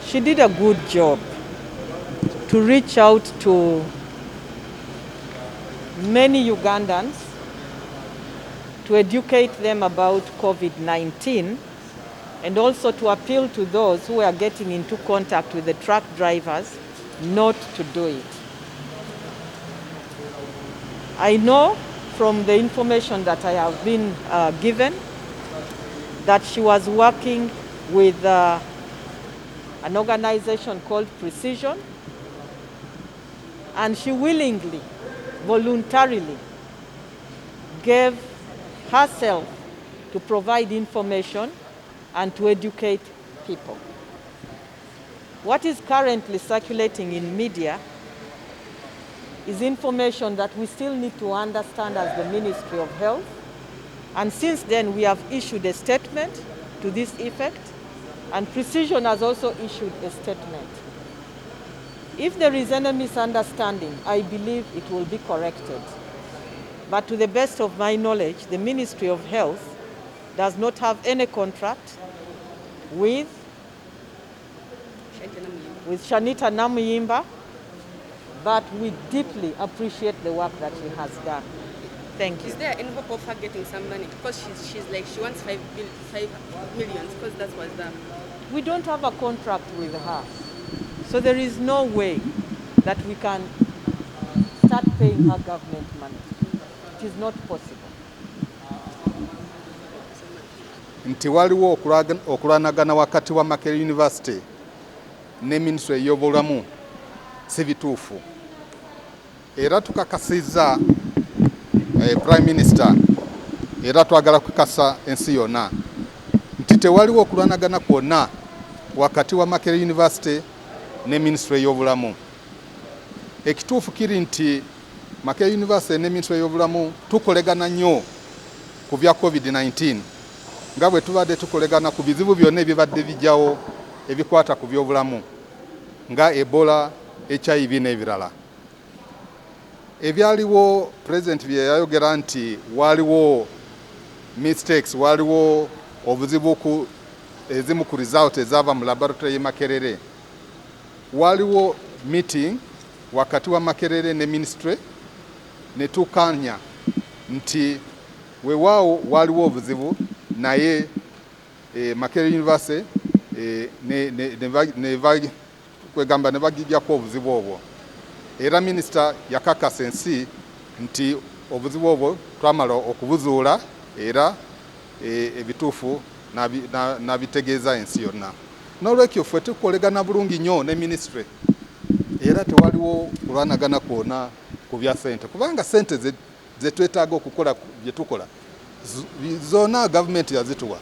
She did a good job to reach out to many Ugandans to educate them about COVID-19 and also to appeal to those who are getting into contact with the truck drivers not to do it. I know from the information that I have been given that she was working with an organization called Precision, and she willingly, voluntarily gave herself to provide information and to educate people. What is currently circulating in media is information that we still need to understand as the Ministry of Health. And since then, we have issued a statement to this effect, and Precision has also issued a statement. If there is any misunderstanding, I believe it will be corrected. But to the best of my knowledge, the Ministry of Health does not have any contract with Shanita Namuyimba, but we deeply appreciate the work that she has done. Thank you. Is there any hope of her getting some money? Because she's like, she wants 5 million, because that's what's done. We don't have a contract with her. So there is no way that we can start paying her government money. It is not possible. Nti waliwo okulanagana wakati wa Makerere University ne Ministry y'Obulamu si bituufu. Era tukakasiza Prime Minister era twagala kukasa ensi yonna nti tewaliwo okulanagana kwonna wakati wa Makerere University ne Ministry y'Obulamu. Ekituufu kiri nti Makerere University ne Ministry y'Obulamu tukolegana nnyo ku bya COVID-19 nga bwe tubadde tukolegana ku bizibu byonna ebibadde bijjawo ebikwata ku by'obulamu nga Ebola, HIV n'ebirala. Ebyaliwo President bye yayogera nti waliwo mistakes, waliwo obuzibu ezimu ku result ezava mu laboratory y'e Makerere. Waliwo meeting wakati wa Makerere ne Ministry ne tukanya nti weewaawo waliwo obuzibu naye Makerere University kwegamba ne bagijjako obuzibu obwo. Era Minister yakakasa ensi nti obuzibu obwo twamala okubuzuula era ebituufu n'abitegeeza ensi yonna. N'olwekyo ffe tukolegana bulungi nnyo ne Ministry era tewaliwo kulwanagana kwonna ku bya ssente, kubanga ssente ze twetaaga okukola bye tukola zonna gavumenti yazituwa.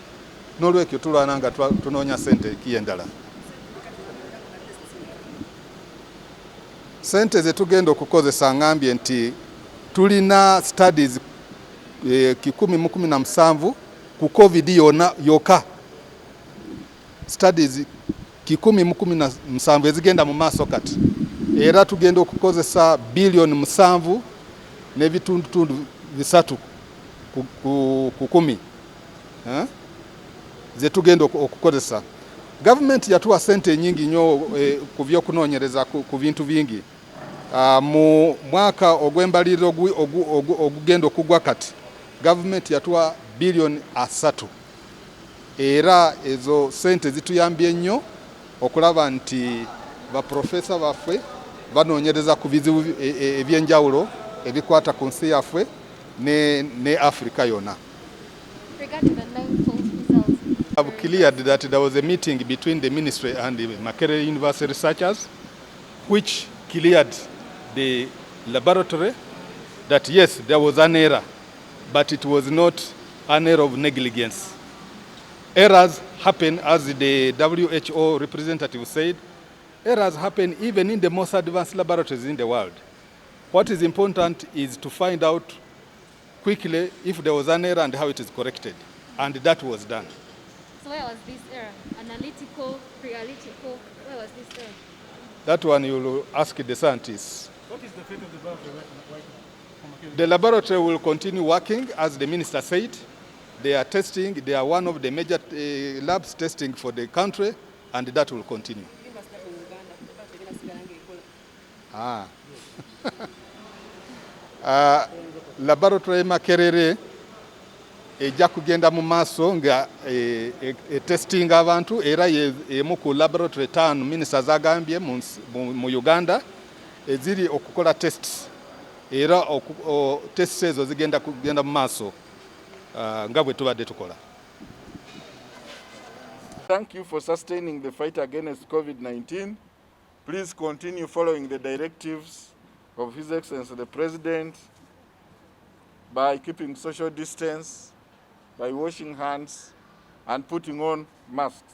N'olwekyo tulwana nga tunoonya ssente ekiyendala. Ssente ze tugenda okukozesa ngambye nti tulina studies 117 ku COVID yokka. Studies 117 ezigenda mu maaso kati. Era tugenda okukozesa bilioni 7 n'ebitundu 3 ku 10 ze tugenda okukozesa. Government yatuwa ssente nyingi nnyo ku by'okunoonyereza ku bintu bingi. Mu mwaka ogw'embaliriro ogugenda okugwa kati government yatuwa bilioni 3. Era ezo ssente zituyambye nnyo okulaba nti baprofesa baffe banoonyereza ku bizibu ebyenjawulo ebikwata ku nsi yaffe ne Africa yonna. Regarding the 9 false results, I've cleared that there was a meeting between the ministry and the Makerere University researchers which cleared the laboratory that yes, there was an error, but it was not an error of negligence. Errors happen, as the WHO representative said, errors happen even in the most advanced laboratories in the world. What is important is to find out quickly if there was an error and how it is corrected, and that was done. so where was this error? Analytical, pre-analytical, where was this error? That one you will ask the scientists. What is the fate of the laboratory right now? The laboratory will continue working, as the minister said. They are testing, they are one of the major labs testing for the country, and that will continue. Ah. Laboratory Makerere ejja kugenda mu maaso nga testing abantu era emu ku laboratory 5 minisita zagambye mu Uganda eziri okukola tests era tests ezo zigenda kugenda mu maaso nga bwe tubadde tukola. Thank you for sustaining the fight against COVID-19. Please continue following the directives of His Excellency the President by keeping social distance, by washing hands and putting on masks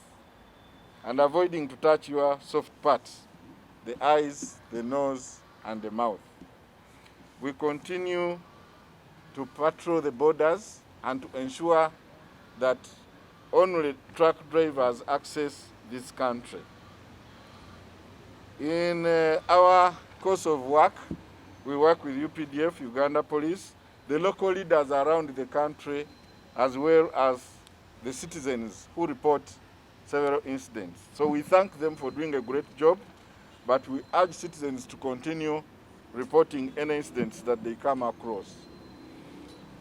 and avoiding to touch your soft parts, the eyes, the nose and the mouth. We continue to patrol the borders and to ensure that only truck drivers access this country. In our course of work, we work with UPDF, Uganda Police, the local leaders around the country, as well as the citizens who report several incidents. So we thank them for doing a great job, but we urge citizens to continue reporting any incidents that they come across.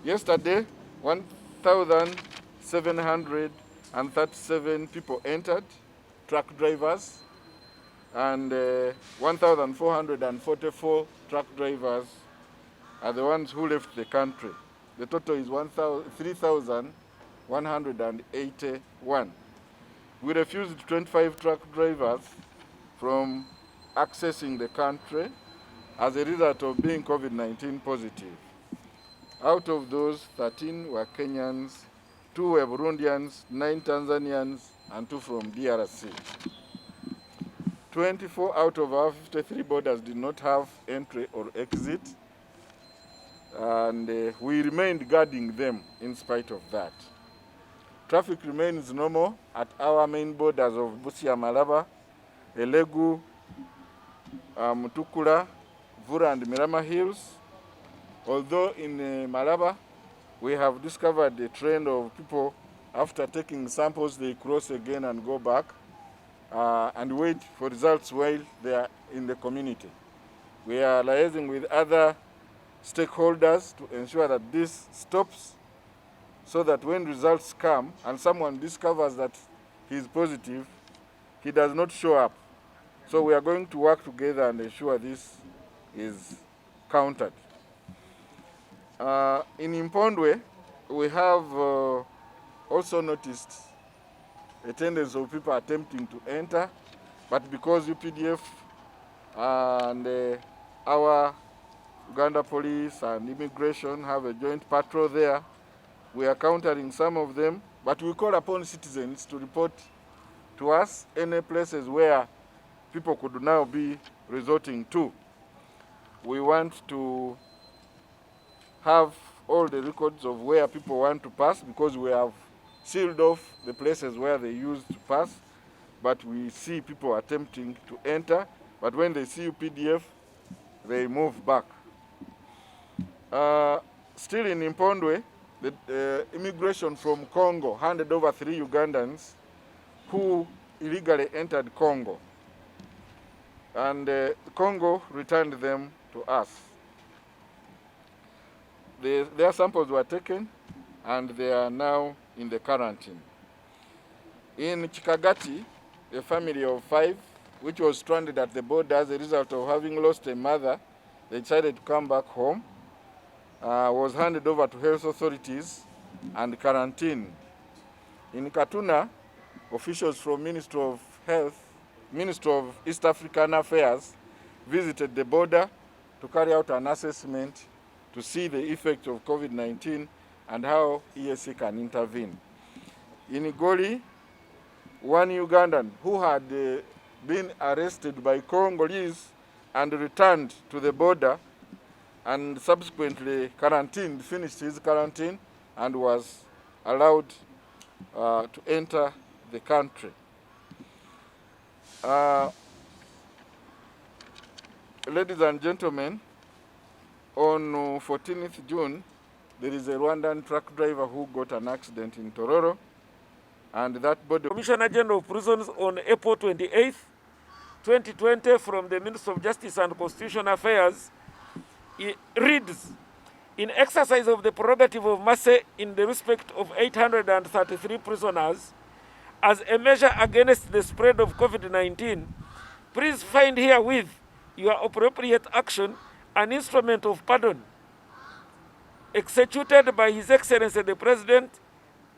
Yesterday, 1,737 people entered, truck drivers, and 1,444 truck drivers are the ones who left the country. The total is 3,181. We refused 25 truck drivers from accessing the country as a result of being COVID-19 positive. Out of those, 13 were Kenyans, 2 were Burundians, 9 Tanzanians, and 2 from DRC. 24 out of our 53 borders did not have entry or exit, and we remained guarding them in spite of that. Traffic remains normal at our main borders of Busia, Malaba, Elegu, Mutukula, Vura and Mirama Hills. Although in Malaba, we have discovered a trend of people, after taking samples, they cross again and go back and wait for results while they are in the community. We are liaising with other stakeholders to ensure that this stops, so that when results come and someone discovers that he is positive, he does not show up. So we are going to work together and ensure this is countered. In Impondwe, we have also noticed a tendency of people attempting to enter, but because UPDF and our Uganda Police and Immigration have a joint patrol there, we are countering some of them, but we call upon citizens to report to us any places where people could now be resorting to. We want to have all the records of where people want to pass, because we have sealed off the places where they used to pass, but we see people attempting to enter, but when they see UPDF, they move back. Still in Impondwe, the immigration from Congo handed over 3 Ugandans who illegally entered Congo, and Congo returned them to us. Their samples were taken and they are now in the quarantine. In Chikagati, a family of 5, which was stranded at the border as a result of having lost a mother, they decided to come back home, was handed over to health authorities and quarantined. In Katuna, officials from Ministry of Health, Ministry of East African Affairs visited the border to carry out an assessment to see the effect of COVID-19 and how EAC can intervene. In Igoli, 1 Ugandan who had been arrested by Congolese and returned to the border and subsequently quarantined, finished his quarantine and was allowed to enter the country. Ladies and gentlemen, on 14th June, there is a Rwandan truck driver who got an accident in Tororo, and that body. Commissioner General of Prisons on April 28th 2020 from the Ministry of Justice and Constitutional Affairs, it reads, in exercise of the prerogative of mercy in the respect of 833 prisoners, as a measure against the spread of COVID-19, please find herewith your appropriate action an instrument of pardon executed by His Excellency the President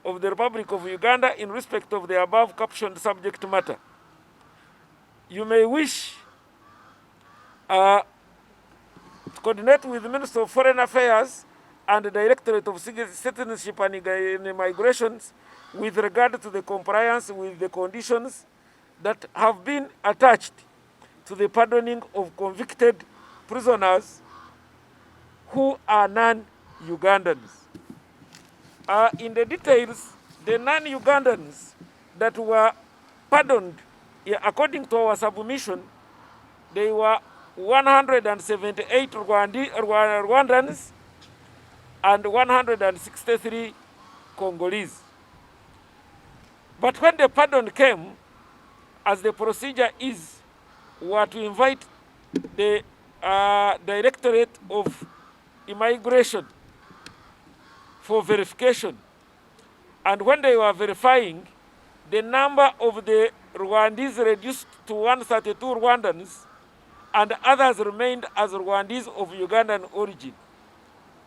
of the Republic of Uganda in respect of the above captioned subject matter. You may wish to coordinate with the Minister of Foreign Affairs and the Directorate of Citizenship and Immigrations with regard to the compliance with the conditions that have been attached to the pardoning of convicted prisoners who are non-Ugandans. In the details, the non-Ugandans that were pardoned, according to our submission, they were 178 Rwandans and 163 Congolese. But when the pardon came, as the procedure is, were to invite the Directorate of Immigration for verification. And when they were verifying, the number of the Rwandese reduced to 132 Rwandans, and others remained as Rwandese of Ugandan origin.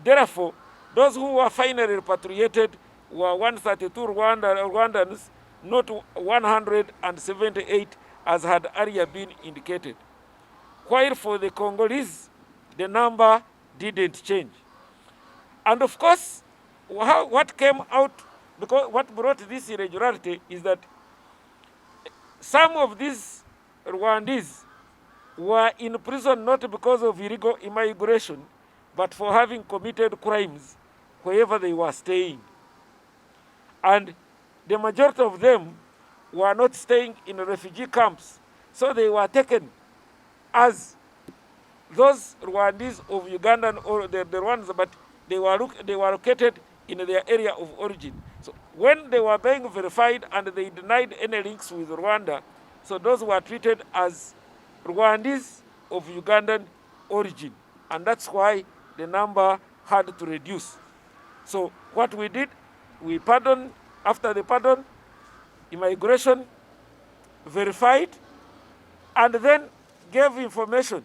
Therefore, those who were finally repatriated were 132 Rwandans, not 178 as had earlier been indicated. While for the Congolese, the number didn't change. And of course, what came out, because what brought this irregularity is that some of these Rwandese were in prison not because of illegal immigration, but for having committed crimes wherever they were staying. And the majority of them were not staying in refugee camps, so they were taken as those Rwandese of Ugandan or the Rwandans, but they were located in their area of origin. So when they were being verified and they denied any links with Rwanda, so those were treated as Rwandese of Ugandan origin. And that's why the number had to reduce. So what we did, we pardoned, after the pardon, immigration verified, and then gave information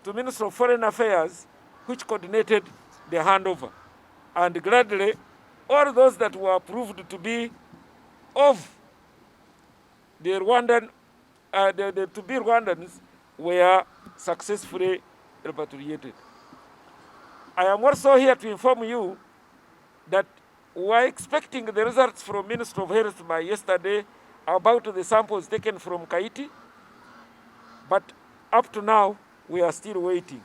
to Minister of Foreign Affairs, which coordinated the handover. And gladly, all those that were proved to be of the Rwandan, to be Rwandans, were successfully repatriated. I am also here to inform you that we are expecting the results from Ministry of Health by yesterday about the samples taken from Kaiti, but up to now, we are still waiting.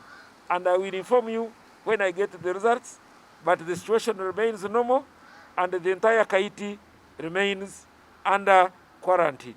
And I will inform you when I get the results, but the situation remains normal, and the entire Kaiti remains under quarantine.